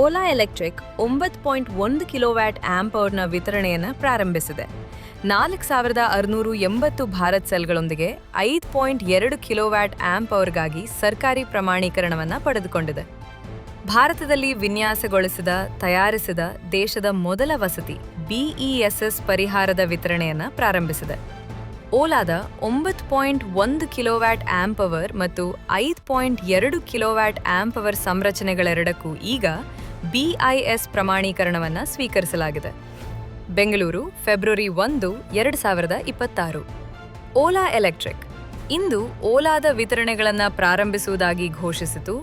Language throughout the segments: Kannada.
ಓಲಾ ಎಲೆಕ್ಟ್ರಿಕ್ 9.1 ಕಿಲೋವ್ಯಾಟ್ ಆಂಪ್ ಅವರ್ನ ವಿತರಣೆಯನ್ನು ಪ್ರಾರಂಭಿಸಿದೆ. 4680 ಭಾರತ್ ಸೆಲ್ಗಳೊಂದಿಗೆ 5.2 ಕಿಲೋವ್ಯಾಟ್ ಆಂಪ್ ಅವರ್ಗಾಗಿ ಸರ್ಕಾರಿ ಪ್ರಮಾಣೀಕರಣವನ್ನು ಪಡೆದುಕೊಂಡಿದೆ. ಭಾರತದಲ್ಲಿ ವಿನ್ಯಾಸಗೊಳಿಸಿದ, ತಯಾರಿಸಿದ ದೇಶದ ಮೊದಲ ವಸತಿ ಬಿಇಎಸ್ಎಸ್ ಪರಿಹಾರದ ವಿತರಣೆಯನ್ನು ಪ್ರಾರಂಭಿಸಿದೆ. ಓಲಾದ 9.1 ಕಿಲೋವ್ಯಾಟ್ ಆಂಪ್ ಅವರ್ ಮತ್ತು 5.2 ಕಿಲೋವ್ಯಾಟ್ ಆಂಪ್ ಅವರ್ ಸಂರಚನೆಗಳೆರಡಕ್ಕೂ ಈಗ ಬಿಐಎಸ್ ಪ್ರಮಾಣೀಕರಣವನ್ನು ಸ್ವೀಕರಿಸಲಾಗಿದೆ. ಬೆಂಗಳೂರು, ಫೆಬ್ರವರಿ 1, 2026. ಓಲಾ ಎಲೆಕ್ಟ್ರಿಕ್ ಇಂದು ಓಲಾದ ವಿತರಣೆಗಳನ್ನು ಪ್ರಾರಂಭಿಸುವುದಾಗಿ ಘೋಷಿಸಿತು.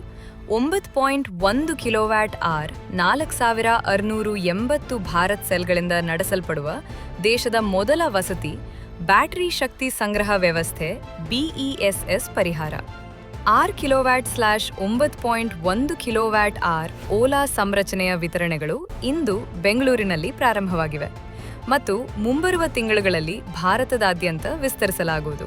9.1 ಕಿಲೋವ್ಯಾಟ್ ಆರ್ 4680 ಭಾರತ್ ಸೆಲ್ಗಳಿಂದ ನಡೆಸಲ್ಪಡುವ ದೇಶದ ಮೊದಲ ವಸತಿ ಬ್ಯಾಟರಿ ಶಕ್ತಿ ಸಂಗ್ರಹ ವ್ಯವಸ್ಥೆ ಬಿಇಎಸ್ಎಸ್ ಪರಿಹಾರ. 6 ಕಿಲೋವ್ಯಾಟ್/9.1 ಕಿಲೋವ್ಯಾಟ್ ಆರ್ ಓಲಾ ಸಂರಚನೆಯ ವಿತರಣೆಗಳು ಇಂದು ಬೆಂಗಳೂರಿನಲ್ಲಿ ಪ್ರಾರಂಭವಾಗಿವೆ ಮತ್ತು ಮುಂಬರುವ ತಿಂಗಳುಗಳಲ್ಲಿ ಭಾರತದಾದ್ಯಂತ ವಿಸ್ತರಿಸಲಾಗುವುದು.